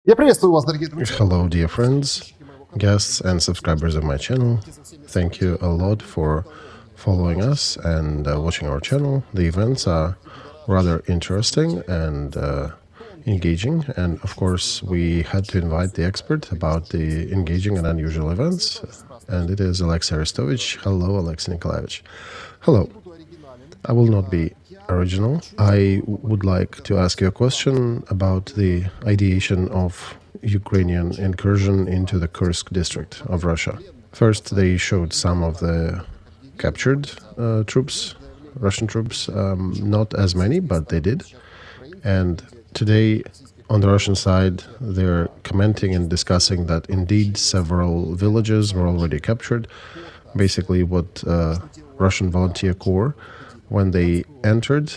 Hello, dear friends, guests, and subscribers of my channel. Thank you a lot for following us and watching our channel. The events are rather interesting and engaging, and of course, we had to invite the expert about the engaging and unusual events, and it is Alexey Arestovich. Hello, Alexey Nikolaevich. Hello. I will not be original. I would like to ask you a question about the ideation of Ukrainian incursion into the Kursk district of Russia. First, they showed some of the captured troops, Russian troops, not as many, but they did. And today, on the Russian side, they're commenting and discussing that indeed several villages were already captured. Basically, what Russian volunteer corps, when they entered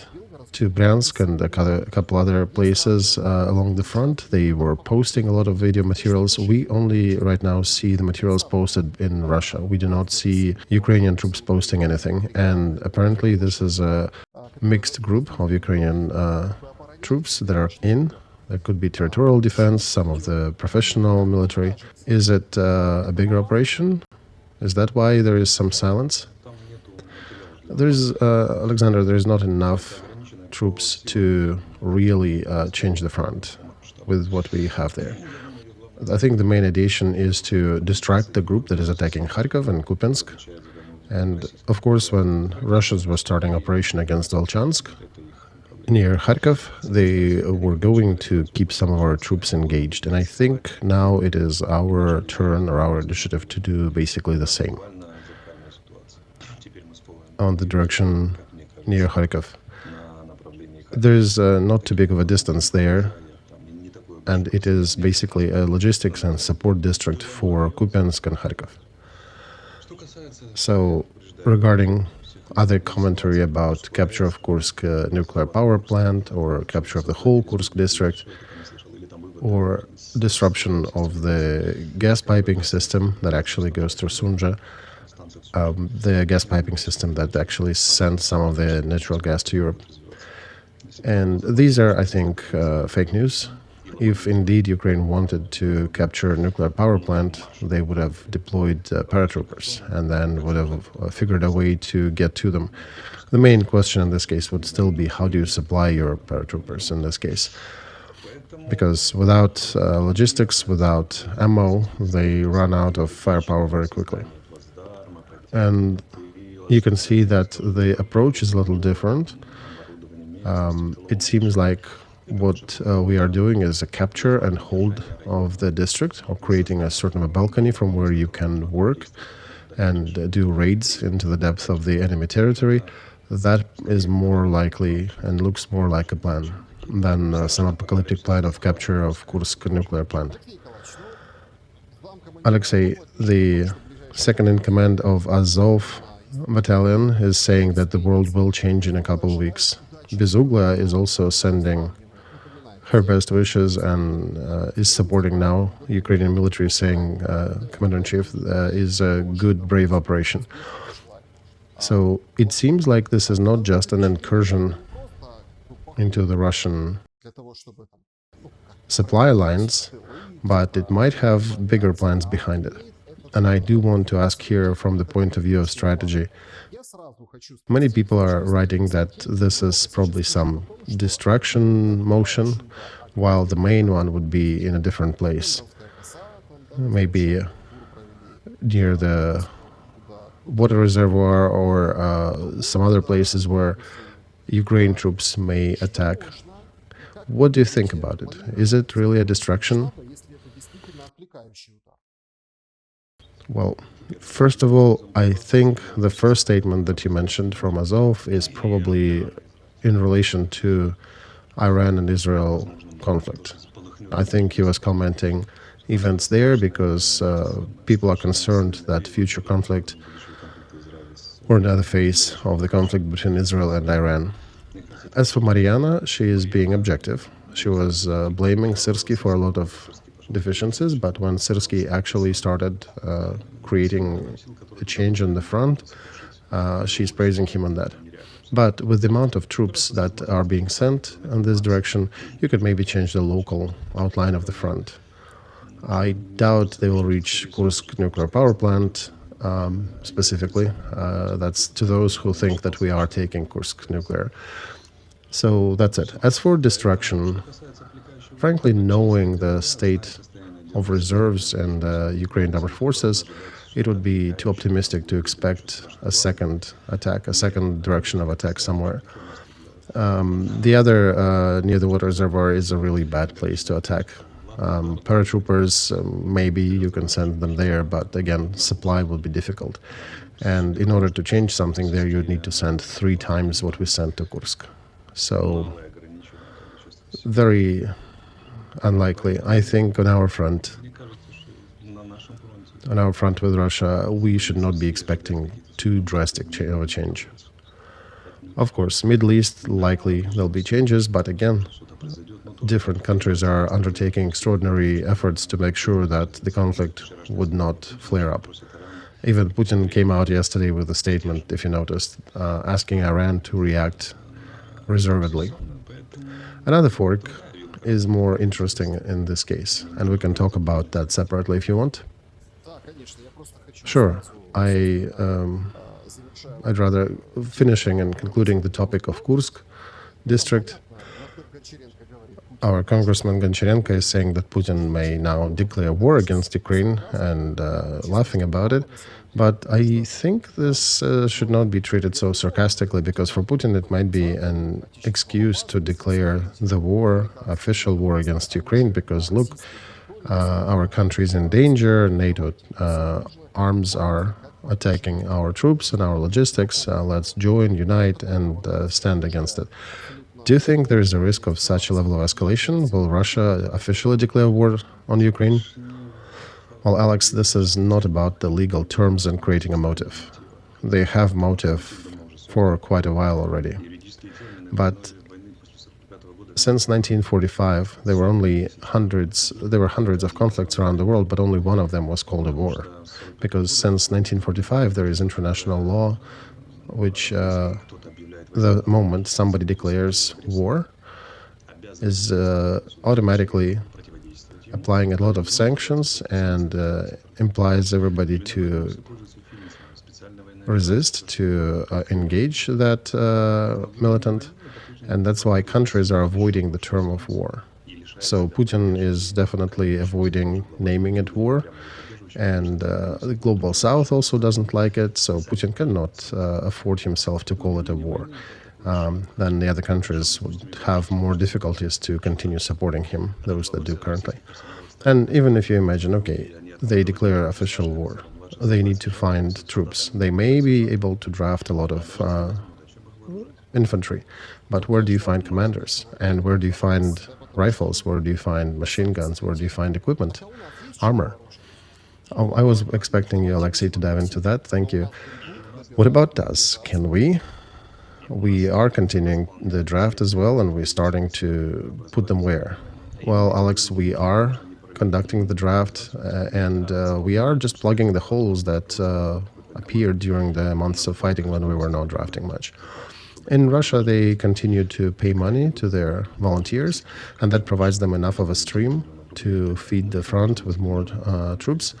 to Bryansk and a couple other places along the front, they were posting a lot of video materials. We only right now see the materials posted in Russia. We do not see Ukrainian troops posting anything. And apparently this is a mixed group of Ukrainian troops that are in. There could be territorial defense, some of the professional military. Is it a bigger operation? Is that why there is some silence? Alexander, there is not enough troops to really change the front with what we have there. I think the main ideation is to distract the group that is attacking Kharkov and Kupiansk. And of course, when Russians were starting operation against Volchansk, near Kharkov, they were going to keep some of our troops engaged. And I think now it is our turn or our initiative to do basically the same on the direction near Kharkov. There's not too big of a distance there, and it is basically a logistics and support district for Kupiansk and Kharkov. So, regarding other commentary about capture of Kursk nuclear power plant or capture of the whole Kursk district or disruption of the gas piping system that actually goes through Sunja, the gas piping system that actually sends some of the natural gas to Europe. And these are, I think, fake news. If indeed Ukraine wanted to capture a nuclear power plant, they would have deployed paratroopers and then would have figured a way to get to them. The main question in this case would still be, how do you supply your paratroopers in this case? Because without logistics, without ammo, they run out of firepower very quickly. And you can see that the approach is a little different. It seems like what we are doing is a capture and hold of the district, or creating a sort of a balcony from where you can work and do raids into the depth of the enemy territory. That is more likely and looks more like a plan than some apocalyptic plan of capture of Kursk nuclear plant. Alexei, the second-in-command of Azov battalion, is saying that the world will change in a couple of weeks. Bezugla is also sending her best wishes and is supporting now Ukrainian military, saying Commander-in-Chief is a good, brave operation. So it seems like this is not just an incursion into the Russian supply lines, but it might have bigger plans behind it. And I do want to ask here from the point of view of strategy. Many people are writing that this is probably some distraction motion, while the main one would be in a different place, maybe near the water reservoir or some other places where Ukraine troops may attack. What do you think about it? Is it really a distraction? Well, first of all, I think the first statement that you mentioned from Azov is probably in relation to Iran and Israel conflict. I think he was commenting events there because people are concerned that future conflict or another phase of the conflict between Israel and Iran. As for Mariana, she is being objective. She was blaming Syrsky for a lot of deficiencies, but when Syrsky actually started creating a change on the front, she's praising him on that. But with the amount of troops that are being sent in this direction, you could maybe change the local outline of the front. I doubt they will reach Kursk nuclear power plant specifically. That's to those who think that we are taking Kursk nuclear. So that's it. As for destruction, frankly, knowing the state of reserves and Ukrainian Armed Forces, it would be too optimistic to expect a second attack, a second direction of attack somewhere. The other near the water reservoir is a really bad place to attack. Paratroopers, maybe you can send them there, but again, supply will be difficult. And in order to change something there, you'd need to send 3 times what we sent to Kursk. So, very unlikely. I think on our front with Russia, we should not be expecting too drastic of a change. Of course, Middle East, likely there'll be changes, but again, different countries are undertaking extraordinary efforts to make sure that the conflict would not flare up. Even Putin came out yesterday with a statement, if you noticed, asking Iran to react reservedly. Another fork is more interesting in this case, and we can talk about that separately if you want. Sure. I'd rather, finishing and concluding the topic of Kursk district, our Congressman Goncharenko is saying that Putin may now declare war against Ukraine and laughing about it. But I think this should not be treated so sarcastically, because for Putin it might be an excuse to declare the war, official war against Ukraine, because look, our country is in danger, NATO arms are attacking our troops and our logistics, let's join, unite, and stand against it. Do you think there is a risk of such a level of escalation? Will Russia officially declare war on Ukraine? Well, Alex, this is not about the legal terms and creating a motive. They have motive for quite a while already. But since 1945, there were hundreds of conflicts around the world, but only one of them was called a war. Because since 1945, there is international law which the moment somebody declares war is automatically applying a lot of sanctions and implies everybody to resist, to engage that militant. And that's why countries are avoiding the term of war. So Putin is definitely avoiding naming it war. And the Global South also doesn't like it, so Putin cannot afford himself to call it a war. Then the other countries would have more difficulties to continue supporting him, those that do currently. And even if you imagine, okay, they declare official war, they need to find troops. They may be able to draft a lot of infantry, but where do you find commanders? And where do you find rifles? Where do you find machine guns? Where do you find equipment, armor? Oh, I was expecting you, Alexei, to dive into that. Thank you. What about us? Can we? We are continuing the draft as well, and we're starting to put them where? Well, Alex, we are conducting the draft, and we are just plugging the holes that appeared during the months of fighting when we were not drafting much. In Russia, they continue to pay money to their volunteers, and that provides them enough of a stream to feed the front with more troops.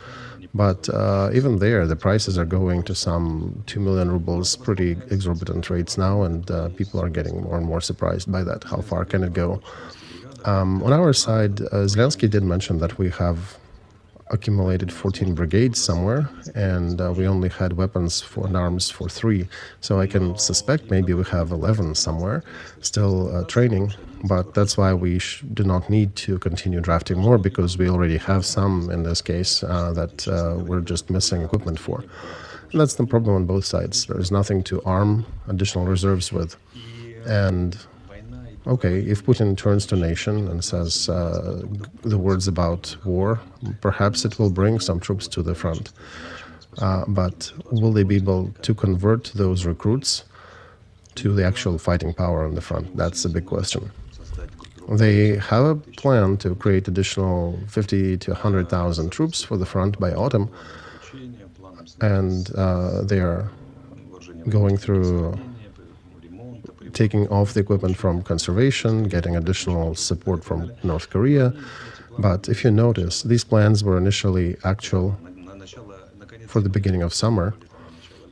But even there, the prices are going to some 2 million rubles, pretty exorbitant rates now, and people are getting more and more surprised by that. How far can it go? On our side, Zelensky did mention that we have accumulated 14 brigades somewhere, and we only had weapons and arms for 3. So I can suspect maybe we have 11 somewhere, still training. But that's why we do not need to continue drafting more, because we already have some in this case that we're just missing equipment for. And that's the problem on both sides. There is nothing to arm additional reserves with. And okay, if Putin turns to nation and says the words about war, perhaps it will bring some troops to the front. But will they be able to convert those recruits to the actual fighting power on the front? That's a big question. They have a plan to create additional 50 to 100,000 troops for the front by autumn, and they are going through taking off the equipment from conservation, getting additional support from North Korea. But if you notice, these plans were initially actual for the beginning of summer,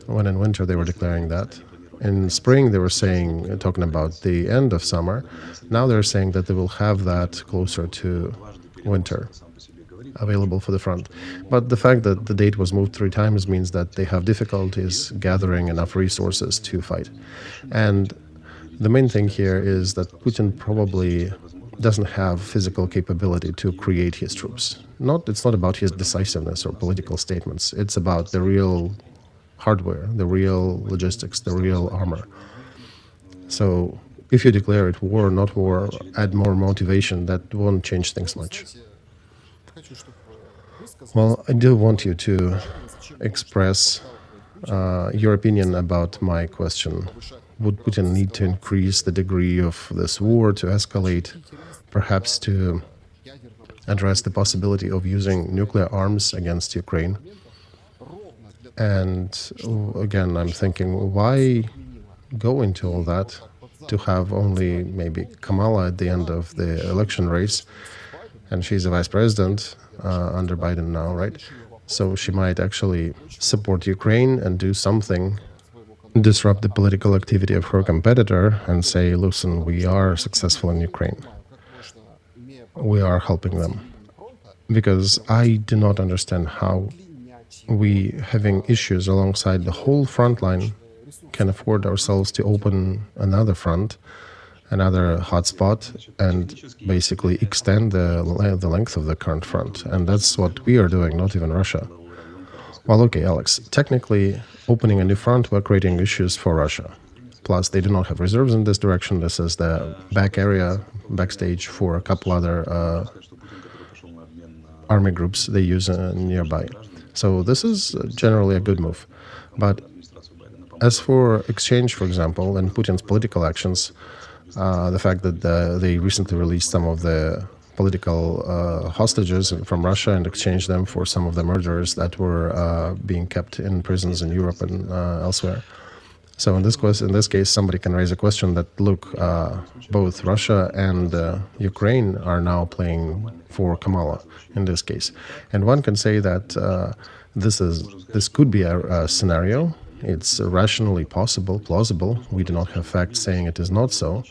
when in winter they were declaring that. In spring they were talking about the end of summer. Now they're saying that they will have that closer to winter, available for the front. But the fact that the date was moved 3 times means that they have difficulties gathering enough resources to fight. And the main thing here is that Putin probably doesn't have physical capability to create his troops. It's not about his decisiveness or political statements. It's about the real hardware, the real logistics, the real armor. So if you declare it war, not war, add more motivation, that won't change things much. Well, I do want you to express your opinion about my question. Would Putin need to increase the degree of this war to escalate, perhaps to address the possibility of using nuclear arms against Ukraine? And again, I'm thinking, why go into all that to have only maybe Kamala at the end of the election race? And she's a vice president under Biden now, right? So she might actually support Ukraine and do something, disrupt the political activity of her competitor and say, listen, we are successful in Ukraine. We are helping them. Because I do not understand how we, having issues alongside the whole front line, can afford ourselves to open another front, another hotspot, and basically extend the length of the current front. And that's what we are doing, not even Russia. Well, okay, Alex, technically, opening a new front, we're creating issues for Russia. Plus, they do not have reserves in this direction. This is the backstage for a couple other army groups they use nearby. So this is generally a good move. But as for exchange, for example, and Putin's political actions, the fact that they recently released some of the political hostages from Russia and exchanged them for some of the murderers that were being kept in prisons in Europe and elsewhere. So in this case, somebody can raise a question that, look, both Russia and Ukraine are now playing for Kamala in this case. And one can say that this could be a scenario. It's rationally plausible. We do not have facts saying it is not so.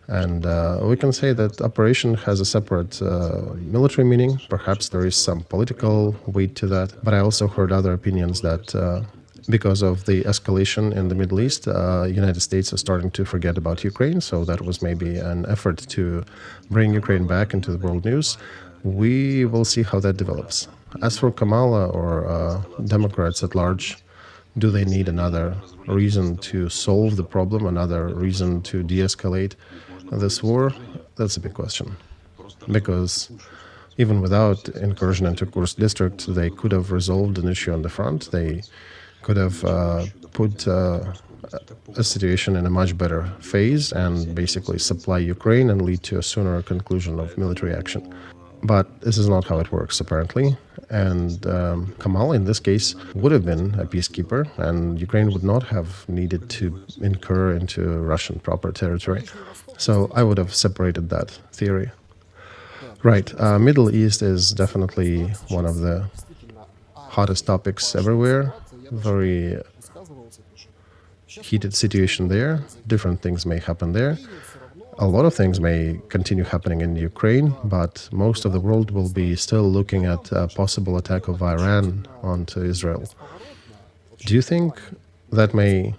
And we can say that operation has a separate military meaning. Perhaps there is some political weight to that. But I also heard other opinions that because of the escalation in the Middle East, United States are starting to forget about Ukraine. So that was maybe an effort to bring Ukraine back into the world news. We will see how that develops. As for Kamala or Democrats at large, do they need another reason to solve the problem, another reason to de-escalate this war? That's a big question. Because even without incursion into Kursk district, they could have resolved an issue on the front. They could have put a situation in a much better phase and basically supply Ukraine and lead to a sooner conclusion of military action. But this is not how it works, apparently. And Kamala, in this case, would have been a peacekeeper, and Ukraine would not have needed to incur into Russian proper territory. So I would have separated that theory. Right. Middle East is definitely one of the hottest topics everywhere. Very heated situation there. Different things may happen there. A lot of things may continue happening in Ukraine, but most of the world will be still looking at a possible attack of Iran onto Israel. Do you think that may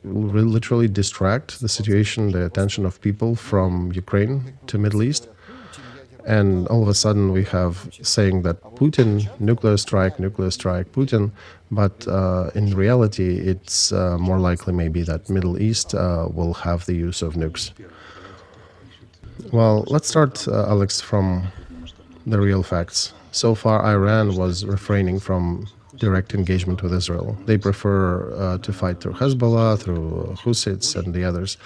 literally distract the situation, the attention of people from Ukraine to Middle East? And all of a sudden we have saying that Putin, nuclear strike, Putin, but in reality it's more likely maybe that Middle East will have the use of nukes. Well, let's start, Alex, from the real facts. So far, Iran was refraining from direct engagement with Israel. They prefer to fight through Hezbollah, through Hussites and the others.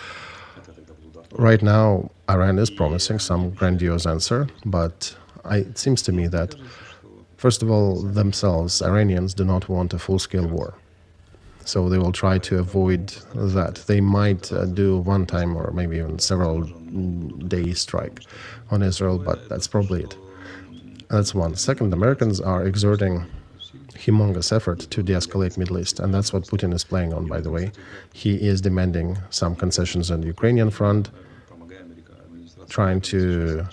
Right now, Iran is promising some grandiose answer, but it seems to me that, first of all, themselves, Iranians, do not want a full-scale war. So they will try to avoid that. They might do one time or maybe even several day strike on Israel, but that's probably it. That's one. Second, Americans are exerting humongous effort to de-escalate Middle East, and that's what Putin is playing on, by the way. He is demanding some concessions on the Ukrainian front, trying to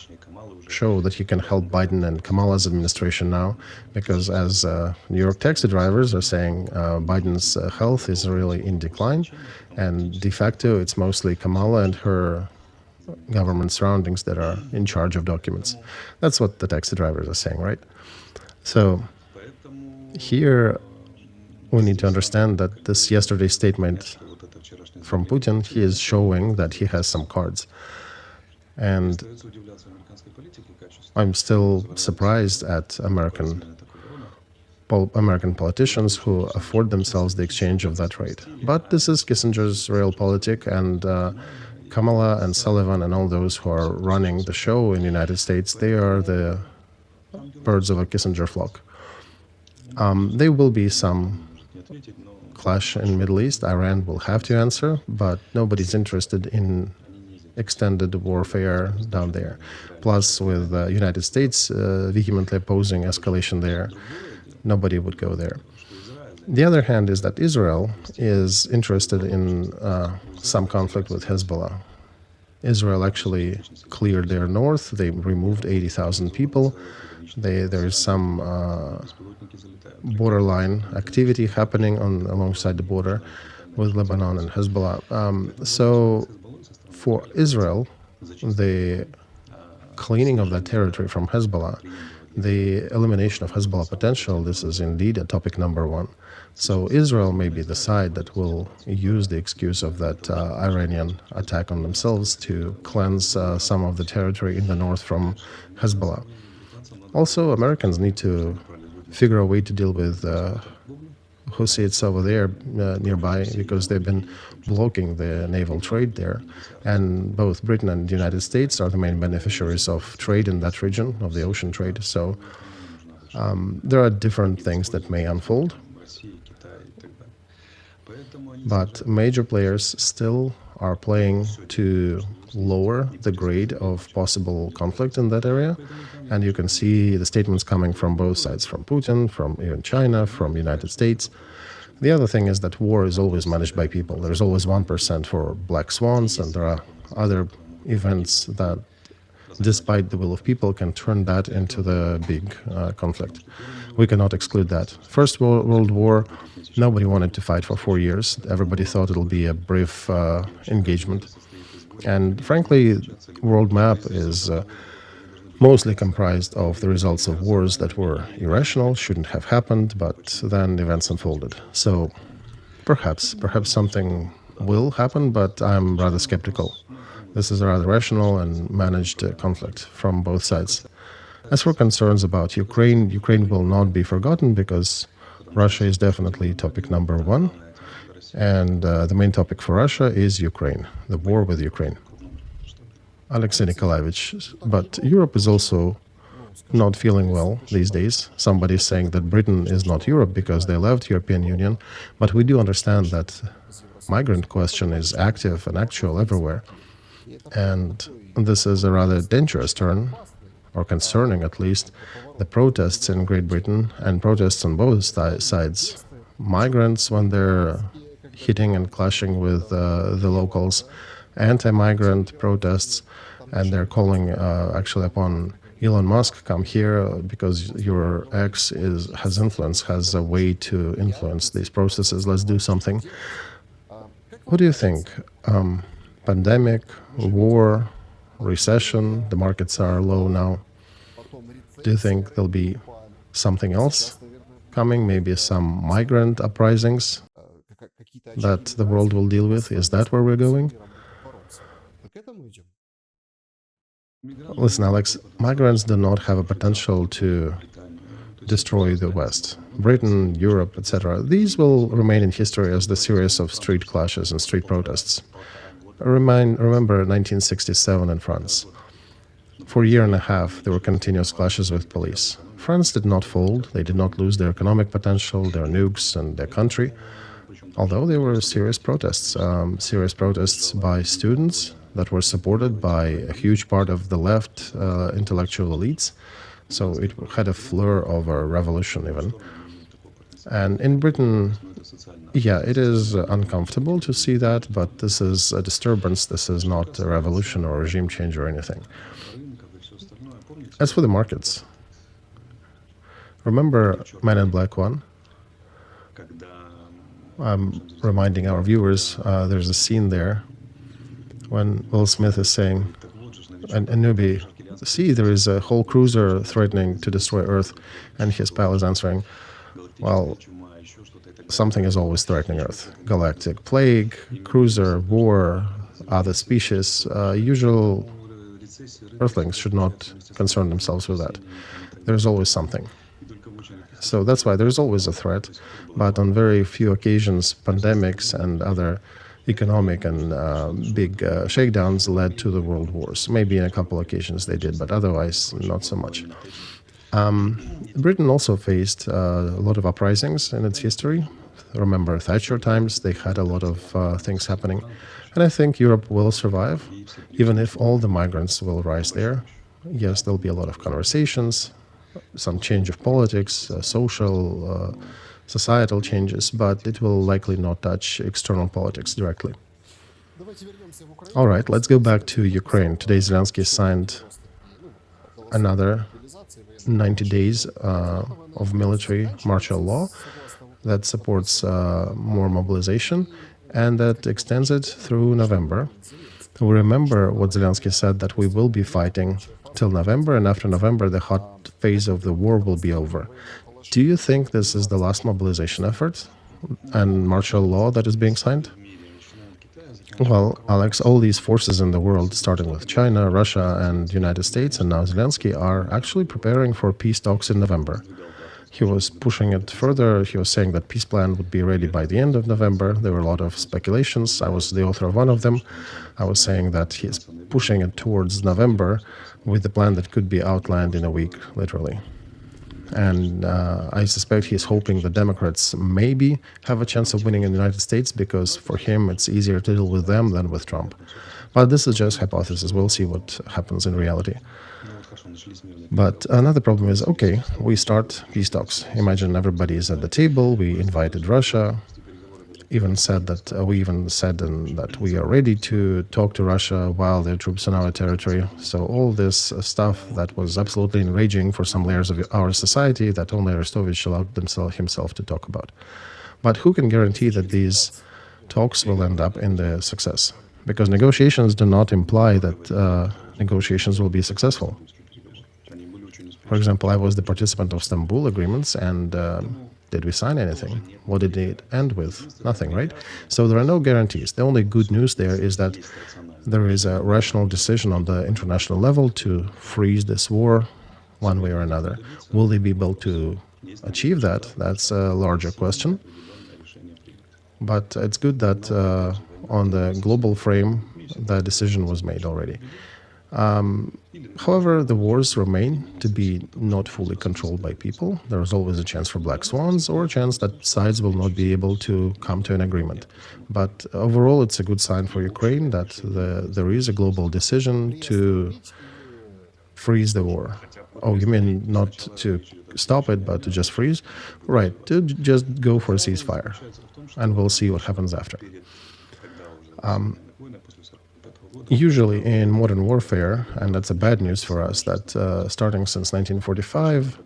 show that he can help Biden and Kamala's administration now, because as New York taxi drivers are saying, Biden's health is really in decline, and de facto it's mostly Kamala and her government surroundings that are in charge of documents. That's what the taxi drivers are saying, right? So here we need to understand that this yesterday's statement from Putin, he is showing that he has some cards. And I'm still surprised at American politicians who afford themselves the exchange of that rate. But this is Kissinger's realpolitik, and Kamala and Sullivan and all those who are running the show in the United States, they are the birds of a Kissinger flock. There will be some clash in Middle East. Iran will have to answer, but nobody's interested in extended warfare down there. Plus, with the United States vehemently opposing escalation there, nobody would go there. The other hand is that Israel is interested in some conflict with Hezbollah. Israel actually cleared their north. They removed 80,000 people. There is some borderline activity happening alongside the border with Lebanon and Hezbollah. So for Israel, the cleaning of that territory from Hezbollah, the elimination of Hezbollah potential, this is indeed a topic number one. So Israel may be the side that will use the excuse of that Iranian attack on themselves to cleanse some of the territory in the north from Hezbollah. Also, Americans need to figure a way to deal with Houthis over there nearby, because they've been blocking the naval trade there. And both Britain and the United States are the main beneficiaries of trade in that region, of the ocean trade. So there are different things that may unfold. But major players still are playing to lower the grade of possible conflict in that area. And you can see the statements coming from both sides, from Putin, from even China, from the United States. The other thing is that war is always managed by people. There's always 1% for black swans, and there are other events that, despite the will of people, can turn that into the big conflict. We cannot exclude that. First World War, nobody wanted to fight for 4 years. Everybody thought it'll be a brief engagement. And frankly, world map is mostly comprised of the results of wars that were irrational, shouldn't have happened, but then events unfolded. So perhaps something will happen, but I'm rather skeptical. This is a rather rational and managed conflict from both sides. As for concerns about Ukraine, Ukraine will not be forgotten, because Russia is definitely topic number one. And the main topic for Russia is Ukraine, the war with Ukraine. Alexey Nikolaevich, but Europe is also not feeling well these days. Somebody is saying that Britain is not Europe because they left European Union, but we do understand that migrant question is active and actual everywhere. And this is a rather dangerous turn, or concerning at least, the protests in Great Britain and protests on both sides. Migrants, when they're hitting and clashing with the locals, anti-migrant protests, and they're calling actually upon Elon Musk, come here because your ex has influence, has a way to influence these processes, let's do something. What do you think? Pandemic, war, recession, the markets are low now. Do you think there'll be something else coming, maybe some migrant uprisings that the world will deal with? Is that where we're going? Listen, Alex, migrants do not have a potential to destroy the West. Britain, Europe, etc. These will remain in history as the series of street clashes and street protests. Remember 1967 in France. For a year and a half, there were continuous clashes with police. France did not fold. They did not lose their economic potential, their nukes, and their country. Although there were serious protests by students that were supported by a huge part of the left intellectual elites. So it had a flair of a revolution even. And in Britain, yeah, it is uncomfortable to see that, but this is a disturbance. This is not a revolution or regime change or anything. As for the markets, remember Man in Black 1? I'm reminding our viewers, there's a scene there when Will Smith is saying, and newbie, see, there is a whole cruiser threatening to destroy Earth, and his pal is answering, well, something is always threatening Earth. Galactic plague, cruiser, war, other species. Usual Earthlings should not concern themselves with that. There's always something. So that's why there's always a threat, but on very few occasions, pandemics and other economic and big shakedowns led to the world wars. Maybe in a couple occasions they did, but otherwise not so much. Britain also faced a lot of uprisings in its history. Remember Thatcher times, they had a lot of things happening. And I think Europe will survive, even if all the migrants will rise there. Yes, there'll be a lot of conversations, some change of politics, social, societal changes, but it will likely not touch external politics directly. All right, let's go back to Ukraine. Today Zelensky signed another 90 days of military martial law that supports more mobilization and that extends it through November. We remember what Zelensky said, that we will be fighting till November, and after November the hot phase of the war will be over. Do you think this is the last mobilization effort and martial law that is being signed? Well, Alex, all these forces in the world, starting with China, Russia and United States and now Zelensky, are actually preparing for peace talks in November. He was pushing it further. He was saying that peace plan would be ready by the end of November. There were a lot of speculations. I was the author of one of them. I was saying that he is pushing it towards November with the plan that could be outlined in a week, literally. And I suspect he's hoping the Democrats maybe have a chance of winning in the United States, because for him it's easier to deal with them than with Trump. But this is just hypothesis. We'll see what happens in reality. But another problem is, okay, we start peace talks. Imagine everybody is at the table. We invited Russia. We even said that we are ready to talk to Russia while their troops on our territory. So all this stuff that was absolutely enraging for some layers of our society that only Arestovych allowed himself to talk about. But who can guarantee that these talks will end up in the success? Because negotiations do not imply that negotiations will be successful. For example, I was the participant of Istanbul agreements, and did we sign anything? What did it end with? Nothing, right? So there are no guarantees. The only good news there is that there is a rational decision on the international level to freeze this war one way or another. Will they be able to achieve that? That's a larger question. But it's good that on the global frame, the decision was made already. However, the wars remain to be not fully controlled by people. There is always a chance for black swans or a chance that sides will not be able to come to an agreement. But overall, it's a good sign for Ukraine that there is a global decision to freeze the war. Oh, you mean not to stop it, but to just freeze? Right, to just go for a ceasefire. And we'll see what happens after. Usually in modern warfare, and that's a bad news for us, that starting since 1945,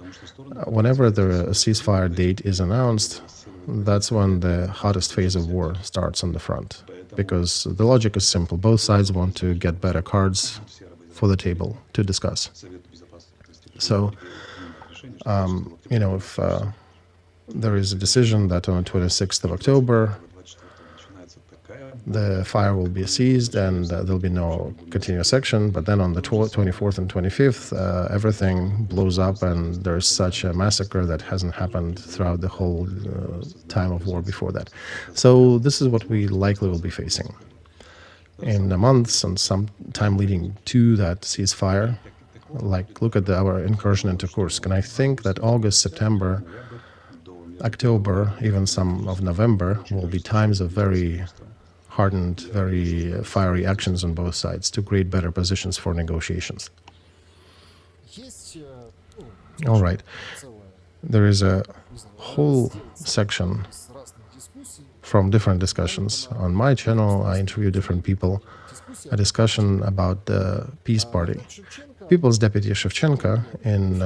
whenever the ceasefire date is announced, that's when the hottest phase of war starts on the front. Because the logic is simple. Both sides want to get better cards for the table to discuss. So, if there is a decision that on the 26th of October, the fire will be seized and there'll be no continuous action, but then on the 24th and 25th, everything blows up and there's such a massacre that hasn't happened throughout the whole time of war before that. So this is what we likely will be facing in the months and some time leading to that ceasefire. Like, look at our incursion into Kursk, and I think that August, September October, even some of November, will be times of very hardened, very fiery actions on both sides to create better positions for negotiations. All right. There is a whole section from different discussions. On my channel, I interview different people, a discussion about the Peace Party. People's Deputy Shevchenko, in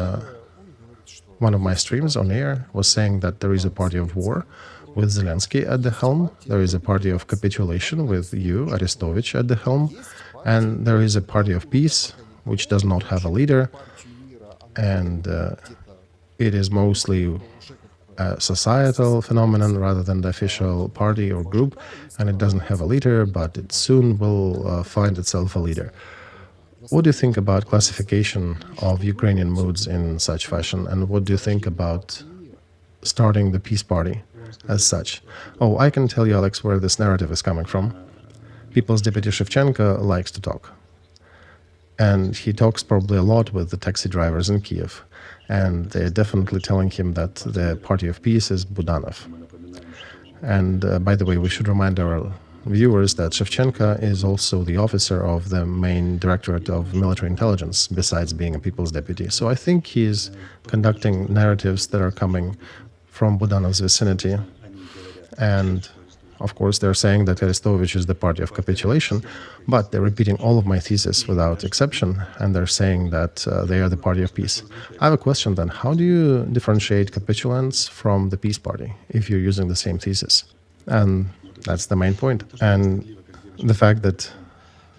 one of my streams on air, was saying that there is a party of war with Zelensky at the helm, there is a party of capitulation with you, Arestovych, at the helm, and there is a party of peace, which does not have a leader, and it is mostly a societal phenomenon rather than the official party or group, and it doesn't have a leader, but it soon will find itself a leader. What do you think about classification of Ukrainian moods in such fashion, and what do you think about starting the peace party as such? Oh, I can tell you, Alex, where this narrative is coming from. People's Deputy Shevchenko likes to talk. And he talks probably a lot with the taxi drivers in Kiev. And they're definitely telling him that the party of peace is Budanov. And by the way, we should remind our viewers that Shevchenko is also the officer of the main Directorate of Military Intelligence, besides being a people's deputy. So I think he's conducting narratives that are coming from Budanov's vicinity. And of course, they're saying that Arestovych is the party of capitulation, but they're repeating all of my thesis without exception, and they're saying that they are the party of peace. I have a question then. How do you differentiate capitulants from the peace party if you're using the same thesis? And that's the main point. And the fact that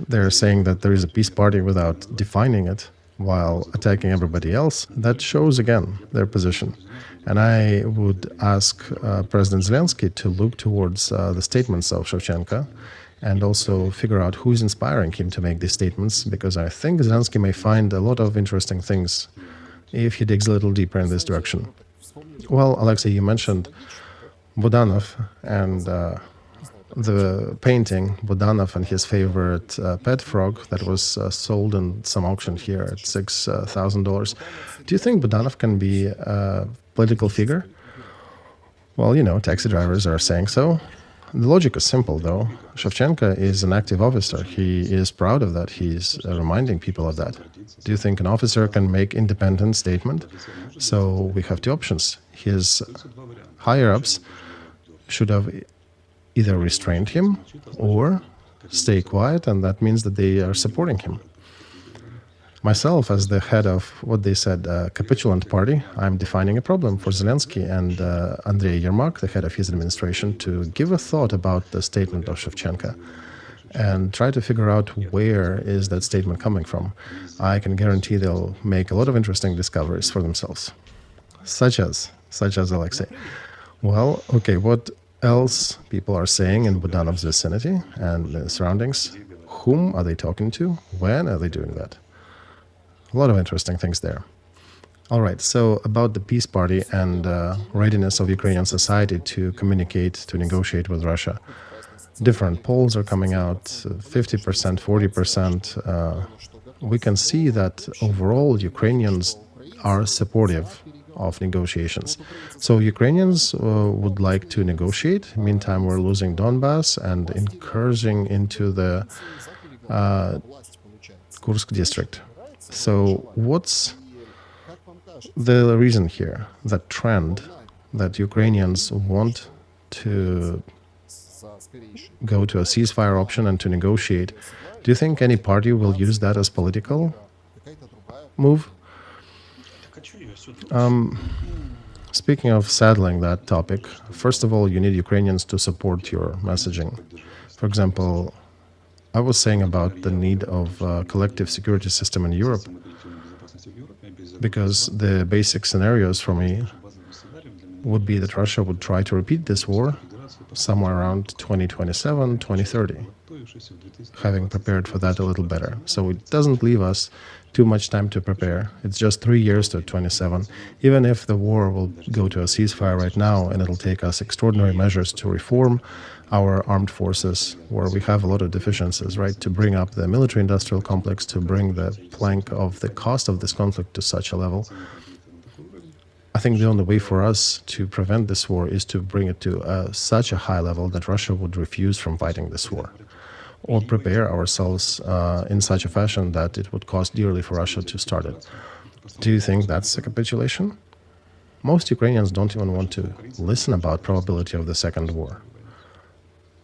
they're saying that there is a peace party without defining it while attacking everybody else, that shows again their position. And I would ask President Zelensky to look towards the statements of Shevchenko and also figure out who's inspiring him to make these statements, because I think Zelensky may find a lot of interesting things if he digs a little deeper in this direction. Well, Alexey, you mentioned Budanov and the painting, Budanov and his favorite pet frog that was sold in some auction here at $6,000. Do you think Budanov can be a political figure? Well, you know, taxi drivers are saying so. The logic is simple, though. Shevchenko is an active officer. He is proud of that. He's reminding people of that. Do you think an officer can make independent statement? So we have two options. His higher-ups should have either restrained him or stay quiet, and that means that they are supporting him. Myself, as the head of what they said, capitulant party, I'm defining a problem for Zelensky and Andrei Yermak, the head of his administration, to give a thought about the statement of Shevchenko and try to figure out where is that statement coming from. I can guarantee they'll make a lot of interesting discoveries for themselves, such as Alexei. Well, okay, what else people are saying in Budanov's vicinity and the surroundings? Whom are they talking to? When are they doing that? A lot of interesting things there. All right, so about the peace party and readiness of Ukrainian society to communicate, to negotiate with Russia. Different polls are coming out, 50%, 40%. We can see that overall Ukrainians are supportive of negotiations. So Ukrainians would like to negotiate. Meantime, we're losing Donbass and incursion into the Kursk district. So what's the reason here, that trend that Ukrainians want to go to a ceasefire option and to negotiate? Do you think any party will use that as political move? Speaking of saddling that topic, first of all, you need Ukrainians to support your messaging. For example, I was saying about the need of a collective security system in Europe, because the basic scenarios for me would be that Russia would try to repeat this war somewhere around 2027, 2030, having prepared for that a little better. So it doesn't leave us too much time to prepare. It's just 3 years to 27. Even if the war will go to a ceasefire right now and it'll take us extraordinary measures to reform our armed forces, where we have a lot of deficiencies, right? To bring up the military-industrial complex, to bring the plank of the cost of this conflict to such a level. I think the only way for us to prevent this war is to bring it to such a high level that Russia would refuse from fighting this war, or prepare ourselves in such a fashion that it would cost dearly for Russia to start it. Do you think that's a capitulation? Most Ukrainians don't even want to listen about probability of the second war.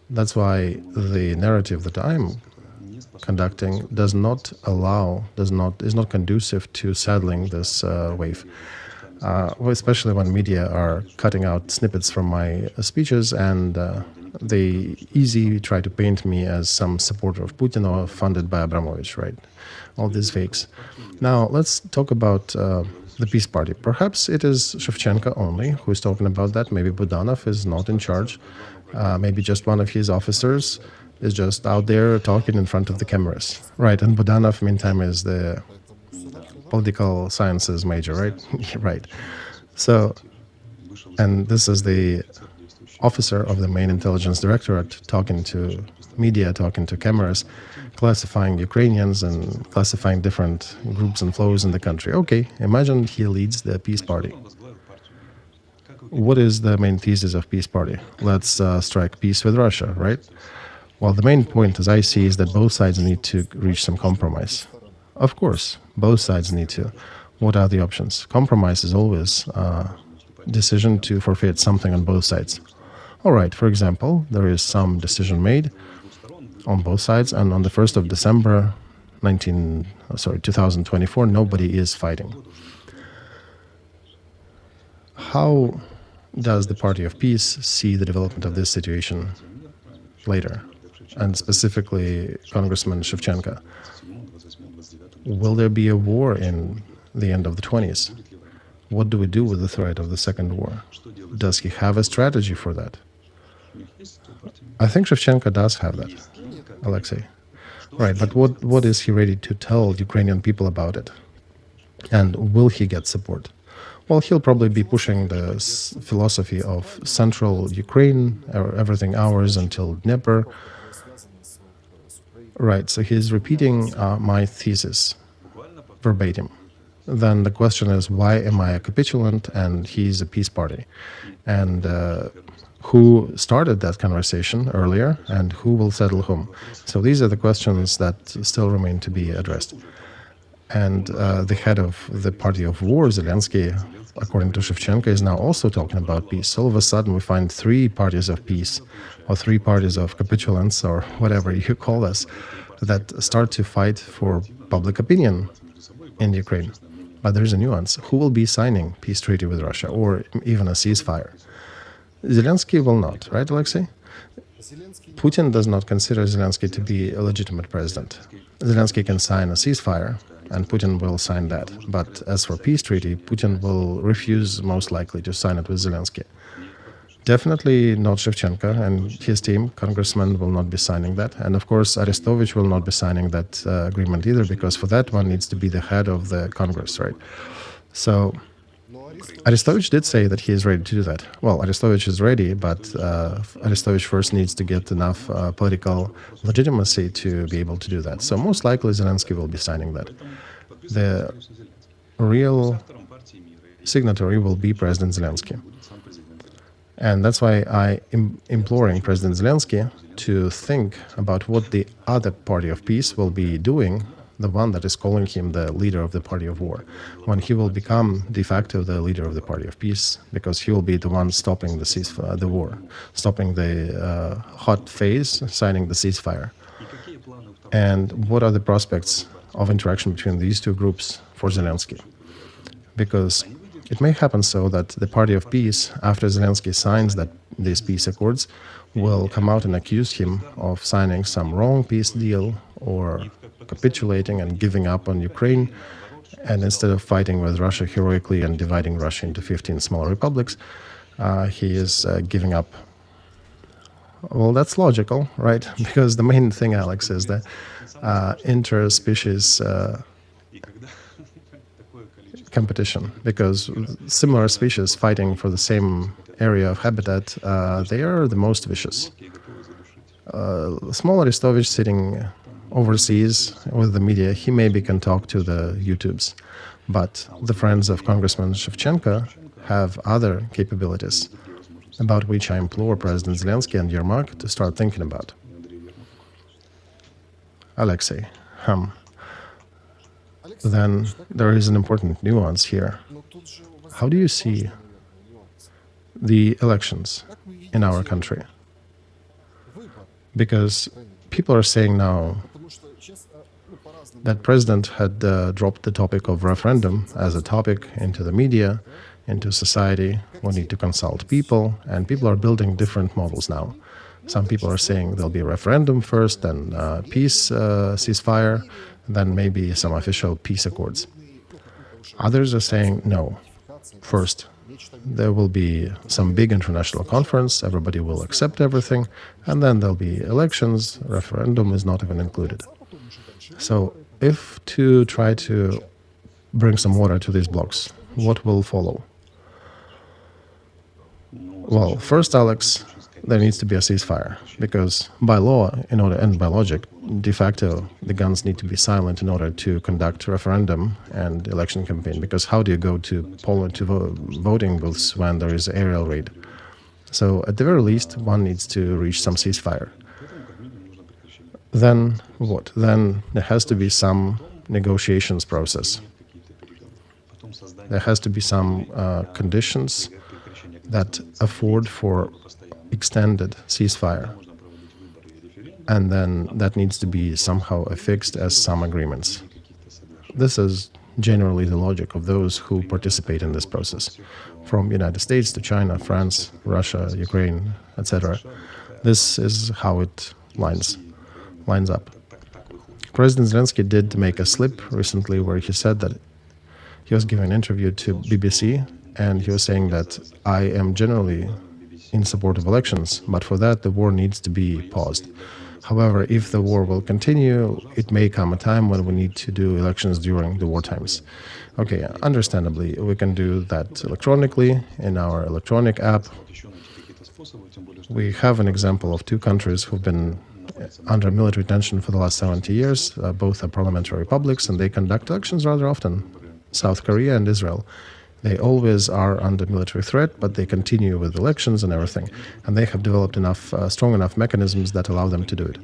That's why the narrative that I'm conducting is not conducive to settling this wave. Especially when media are cutting out snippets from my speeches, and they easily try to paint me as some supporter of Putin or funded by Abramovich, right? All these fakes. Now, let's talk about the Peace Party. Perhaps it is Shevchenko only who is talking about that. Maybe Budanov is not in charge. Maybe just one of his officers is just out there talking in front of the cameras. Right, and Budanov, meantime, is the political sciences major, right? Right. So, and this is the officer of the main intelligence directorate talking to media, talking to cameras, classifying Ukrainians and classifying different groups and flows in the country. Okay, imagine he leads the Peace Party. What is the main thesis of Peace Party? Let's strike peace with Russia, right? Well, the main point, as I see, is that both sides need to reach some compromise. Of course, both sides need to. What are the options? Compromise is always a decision to forfeit something on both sides. All right, for example, there is some decision made on both sides, and on the 1st of December 2024, nobody is fighting. How does the Party of Peace see the development of this situation later? And specifically, Congressman Shevchenko. Will there be a war in the end of the 20s? What do we do with the threat of the second war? Does he have a strategy for that? I think Shevchenko does have that, Alexey. Right, but what is he ready to tell Ukrainian people about it? And will he get support? Well, he'll probably be pushing the philosophy of central Ukraine, or everything ours until Dnieper. Right, so he's repeating my thesis verbatim. Then the question is, why am I a capitulant and he's a peace party? And who started that conversation earlier, and who will settle whom? So these are the questions that still remain to be addressed. And the head of the party of war, Zelensky, according to Shevchenko, is now also talking about peace. So all of a sudden we find three parties of peace, or three parties of capitulants, or whatever you call us, that start to fight for public opinion in Ukraine. But there's a nuance. Who will be signing peace treaty with Russia, or even a ceasefire? Zelensky will not, right, Alexey? Putin does not consider Zelensky to be a legitimate president. Zelensky can sign a ceasefire, and Putin will sign that. But as for peace treaty, Putin will refuse, most likely, to sign it with Zelensky. Definitely not Shevchenko and his team, congressmen, will not be signing that. And of course, Arestovych will not be signing that agreement either, because for that one needs to be the head of the Congress, right? So Arestovych did say that he is ready to do that. Well, Arestovych is ready, but Arestovych first needs to get enough political legitimacy to be able to do that. So most likely Zelensky will be signing that. The real signatory will be President Zelensky. And that's why I am imploring President Zelensky to think about what the other party of peace will be doing, the one that is calling him the leader of the party of war, when he will become de facto the leader of the party of peace, because he will be the one stopping the war, stopping the hot phase, signing the ceasefire. And what are the prospects of interaction between these two groups for Zelensky? Because it may happen so that the party of peace, after Zelensky signs these peace accords, will come out and accuse him of signing some wrong peace deal or capitulating and giving up on Ukraine. And instead of fighting with Russia heroically and dividing Russia into 15 small republics, he is giving up. Well, that's logical, right? Because the main thing, Alex, is that interspecies competition, because similar species fighting for the same area of habitat, they are the most vicious. Small Arestovych sitting overseas with the media, he maybe can talk to the YouTubes, but the friends of Congressman Shevchenko have other capabilities about which I implore President Zelensky and Yermak to start thinking about. Alexey, then there is an important nuance here. How do you see the elections in our country? Because people are saying now that President had dropped the topic of referendum as a topic into the media, into society. We need to consult people, and people are building different models now. Some people are saying there'll be a referendum first, then peace, ceasefire, then maybe some official peace accords. Others are saying no. First, there will be some big international conference, everybody will accept everything, and then there'll be elections, referendum is not even included. So if to try to bring some order to these blocks, what will follow? Well, first, Alex, there needs to be a ceasefire, because by law, in order and by logic, de facto, the guns need to be silent in order to conduct referendum and election campaign. Because how do you go to Poland to voting booths when there is aerial raid? So at the very least, one needs to reach some ceasefire. Then what? Then there has to be some negotiations process. There has to be some conditions that afford for extended ceasefire, and then that needs to be somehow affixed as some agreements. This is generally the logic of those who participate in this process, from United States to China, France, Russia, Ukraine, etc. This is how it lines up. President Zelensky did make a slip recently where he said that he was giving an interview to BBC, and he was saying that I am generally in support of elections, but for that the war needs to be paused. However, if the war will continue, it may come a time when we need to do elections during the war times. Okay, understandably, we can do that electronically in our electronic app. We have an example of two countries who've been under military tension for the last 70 years. Both are parliamentary republics, and they conduct elections rather often. South Korea and Israel. They always are under military threat, but they continue with elections and everything. And they have developed enough, strong enough mechanisms that allow them to do it.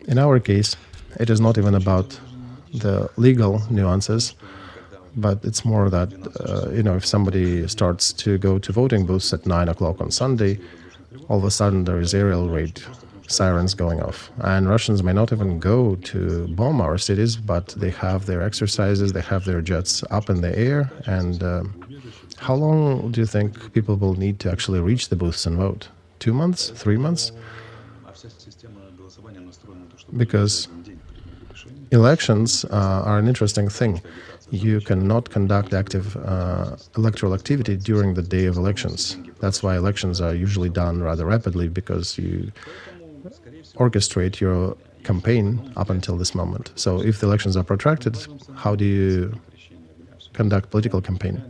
In our case, it is not even about the legal nuances, but it's more that, if somebody starts to go to voting booths at 9 o'clock on Sunday, all of a sudden there is aerial raid, sirens going off. And Russians may not even go to bomb our cities, but they have their exercises, they have their jets up in the air. And how long do you think people will need to actually reach the booths and vote? 2 months? 3 months? Because elections are an interesting thing. You cannot conduct active electoral activity during the day of elections. That's why elections are usually done rather rapidly, because you orchestrate your campaign up until this moment. So if the elections are protracted, how do you conduct political campaign?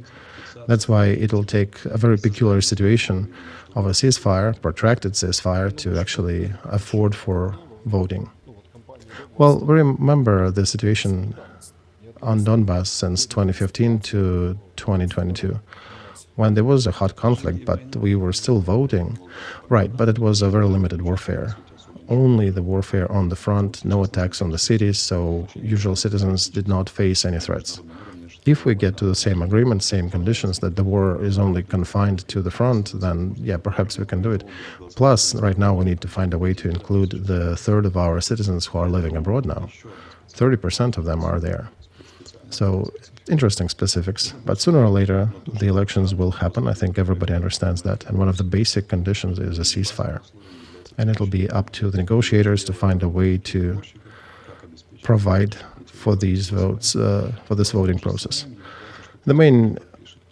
That's why it will take a very peculiar situation of a ceasefire, protracted ceasefire, to actually afford for voting. Well, we remember the situation on Donbass since 2015 to 2022, when there was a hot conflict, but we were still voting. Right, but it was a very limited warfare. Only the warfare on the front, no attacks on the cities, so usual citizens did not face any threats. If we get to the same agreement, same conditions, that the war is only confined to the front, then yeah, perhaps we can do it. Plus, right now we need to find a way to include the third of our citizens who are living abroad now. 30% of them are there. So, interesting specifics. But sooner or later, the elections will happen. I think everybody understands that. And one of the basic conditions is a ceasefire. And it'll be up to the negotiators to find a way to provide for these votes, for this voting process. The main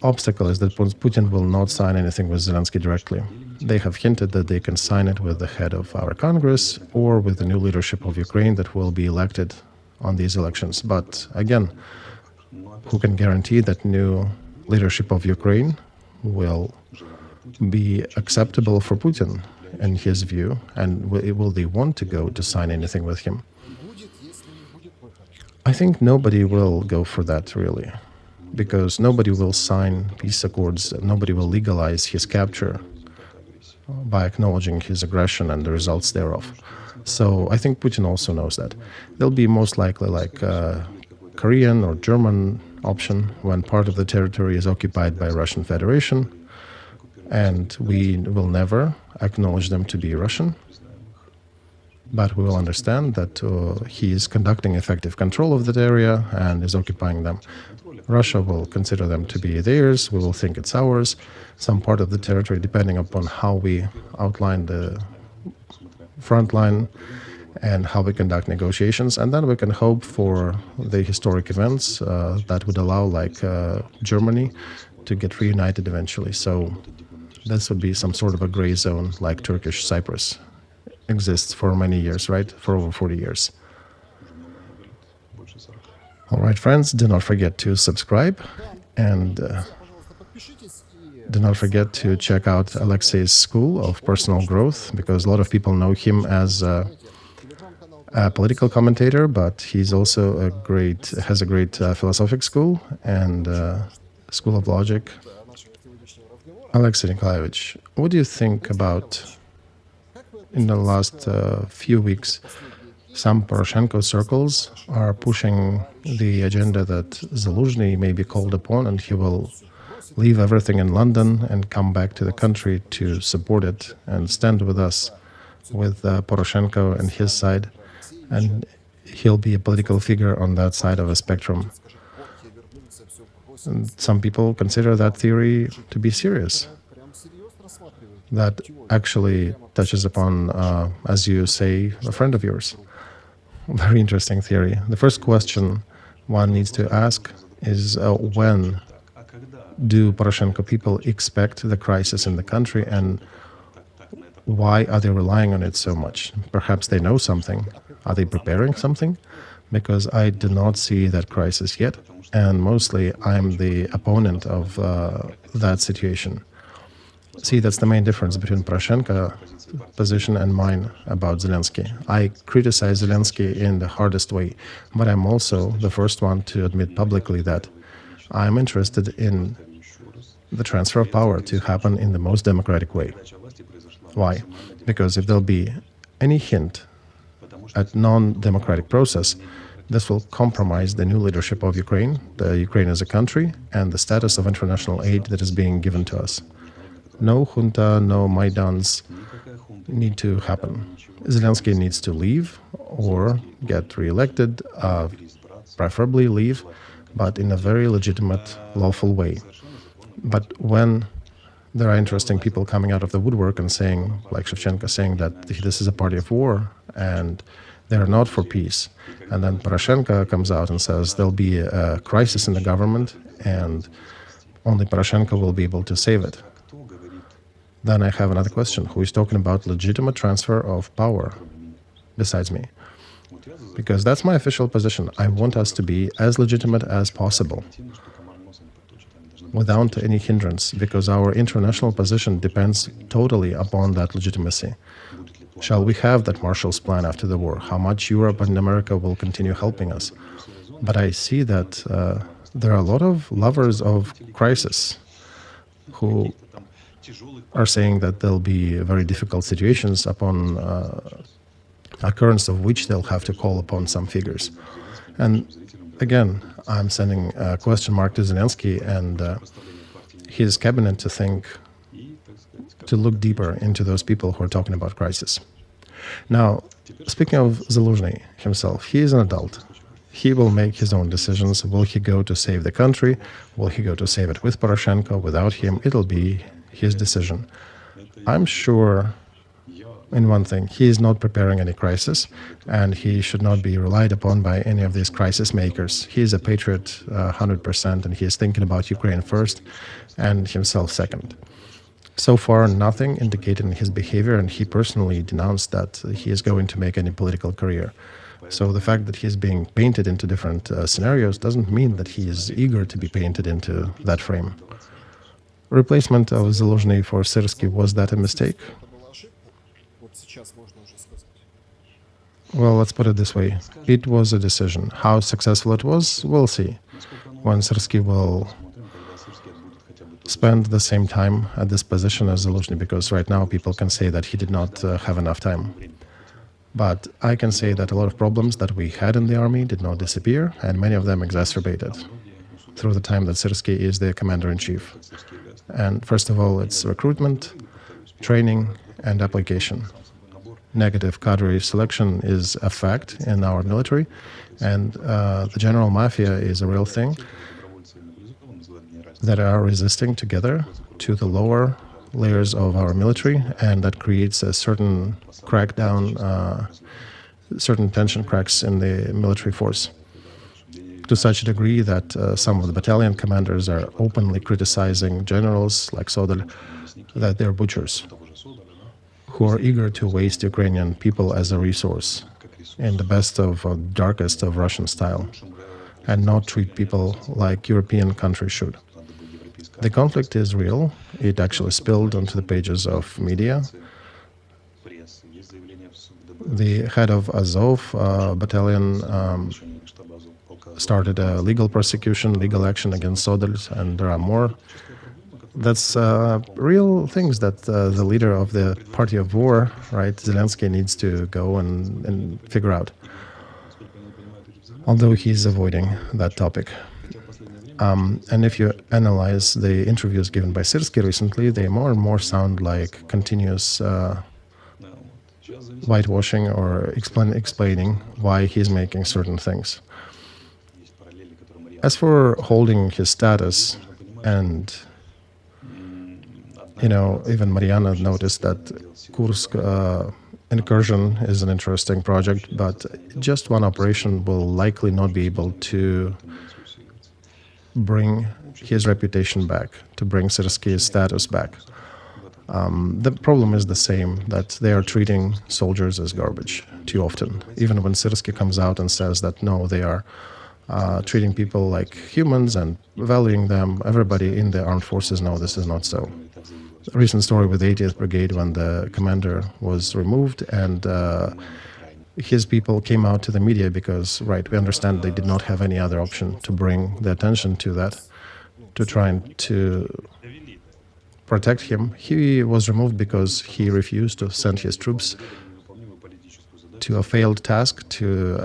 obstacle is that Putin will not sign anything with Zelensky directly. They have hinted that they can sign it with the head of our Congress or with the new leadership of Ukraine that will be elected on these elections. But again, who can guarantee that new leadership of Ukraine will be acceptable for Putin in his view, and will they want to go to sign anything with him? I think nobody will go for that, really. because nobody will sign peace accords, nobody will legalize his capture by acknowledging his aggression and the results thereof. So I think Putin also knows that. There'll be most likely like a Korean or German option when part of the territory is occupied by Russian Federation, and we will never acknowledge them to be Russian. But we will understand that he is conducting effective control of that area and is occupying them. Russia will consider them to be theirs, we will think it's ours, some part of the territory, depending upon how we outline the front line and how we conduct negotiations. And then we can hope for the historic events that would allow, like Germany, to get reunited eventually. So this would be some sort of a gray zone, like Turkish Cyprus exists for many years, right? For over 40 years. All right, friends, do not forget to subscribe and do not forget to check out Alexey's School of Personal Growth, because a lot of people know him as a political commentator, but he's also has a great philosophic school and School of Logic. Alexey Nikolaevich, what do you think about, in the last few weeks, some Poroshenko circles are pushing the agenda that Zaluzhny may be called upon and he will leave everything in London and come back to the country to support it and stand with us, with Poroshenko and his side, and he'll be a political figure on that side of a spectrum. And some people consider that theory to be serious. That actually touches upon, as you say, a friend of yours. Very interesting theory. The first question one needs to ask is when do Poroshenko people expect the crisis in the country, and why are they relying on it so much? Perhaps they know something. Are they preparing something? Because I do not see that crisis yet, and mostly I'm the opponent of that situation. See, that's the main difference between Poroshenko's position and mine about Zelensky. I criticize Zelensky in the hardest way, but I'm also the first one to admit publicly that I'm interested in the transfer of power to happen in the most democratic way. Why? Because if there'll be any hint at non-democratic process, this will compromise the new leadership of Ukraine, the Ukraine as a country, and the status of international aid that is being given to us. No junta, no Maidans need to happen. Zelensky needs to leave or get re-elected, preferably leave, but in a very legitimate, lawful way. But when there are interesting people coming out of the woodwork and saying, like Shevchenko, saying that this is a party of war and they're not for peace, and then Poroshenko comes out and says there'll be a crisis in the government and only Poroshenko will be able to save it, then I have another question. Who is talking about legitimate transfer of power besides me? Because that's my official position. I want us to be as legitimate as possible, without any hindrance, because our international position depends totally upon that legitimacy. Shall we have that Marshall's Plan after the war? How much Europe and America will continue helping us? But I see that there are a lot of lovers of crisis who are saying that there'll be very difficult situations upon occurrence of which they'll have to call upon some figures. And again, I'm sending a question mark to Zelensky and his cabinet to look deeper into those people who are talking about crisis. Now, speaking of Zaluzhny himself, he is an adult. He will make his own decisions. Will he go to save the country? Will he go to save it with Poroshenko, without him? It'll be his decision. I'm sure in one thing, he is not preparing any crisis, and he should not be relied upon by any of these crisis makers. He is a patriot 100%, and he is thinking about Ukraine first and himself second. So far, nothing indicated in his behavior, and he personally denounced that he is going to make any political career. So the fact that he is being painted into different scenarios doesn't mean that he is eager to be painted into that frame. Replacement of Zaluzhny for Syrsky, was that a mistake? Well, let's put it this way. It was a decision. How successful it was, we'll see. when Syrsky will spend the same time at this position as Zaluzhny, because right now people can say that he did not have enough time. But I can say that a lot of problems that we had in the army did not disappear, and many of them exacerbated through the time that Syrsky is the commander-in-chief. And first of all, it's recruitment, training, and application. Negative cadre selection is a fact in our military, and the general mafia is a real thing that are resisting together to the lower layers of our military, and that creates a certain crackdown, certain tension cracks in the military force, to such a degree that some of the battalion commanders are openly criticizing generals like Sodal that they're butchers who are eager to waste Ukrainian people as a resource in the best of darkest of Russian style, and not treat people like European countries should. The conflict is real. It actually spilled onto the pages of media. The head of Azov battalion started a legal prosecution, legal action against Sodals, and there are more. That's real things that the leader of the party of war, right, Zelensky, needs to go and figure out, although he's avoiding that topic. And if you analyze the interviews given by Syrsky recently, they more and more sound like continuous whitewashing or explaining why he's making certain things. As for holding his status, and even Mariana noticed that Kursk incursion is an interesting project, but just one operation will likely not be able to bring his reputation back, to bring Syrsky's status back. The problem is the same, that they are treating soldiers as garbage too often. Even when Syrsky comes out and says that no, they are treating people like humans and valuing them, everybody in the armed forces know this is not so. A recent story with the 80th Brigade, when the commander was removed and his people came out to the media because, right, we understand they did not have any other option to bring the attention to that, to try to protect him. He was removed because he refused to send his troops to a failed task, to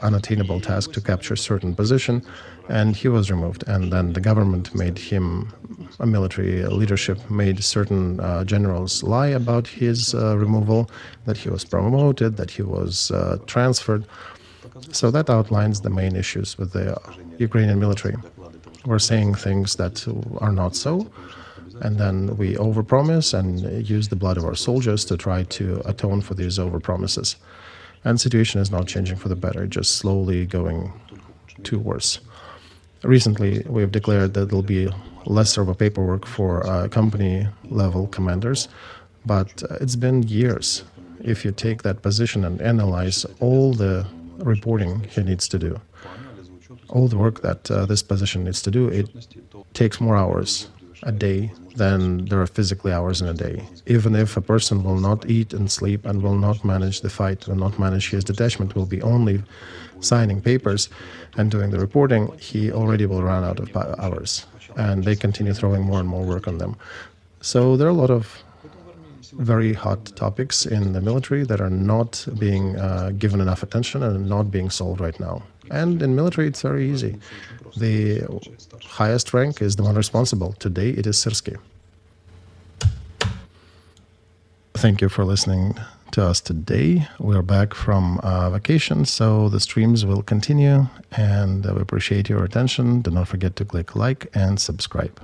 unattainable task, to capture a certain position, and he was removed. And then the government made him, a military leadership made certain generals lie about his removal, that he was promoted, that he was transferred. So that outlines the main issues with the Ukrainian military. We're saying things that are not so, and then we overpromise and use the blood of our soldiers to try to atone for these overpromises. And the situation is not changing for the better, just slowly going to worse. Recently, we've declared that there'll be lesser of a paperwork for company-level commanders, but it's been years. If you take that position and analyze all the reporting he needs to do, all the work that this position needs to do, it takes more hours a day than there are physically hours in a day. Even if a person will not eat and sleep and will not manage the fight, will not manage his detachment, will be only signing papers and doing the reporting, he already will run out of hours. And they continue throwing more and more work on them. So there are a lot of very hot topics in the military that are not being given enough attention and not being solved right now. And in military, it's very easy. The highest rank is the one responsible. Today, it is Syrsky. Thank you for listening to us today. We're back from vacation, so the streams will continue, and we appreciate your attention. Do not forget to click like and subscribe.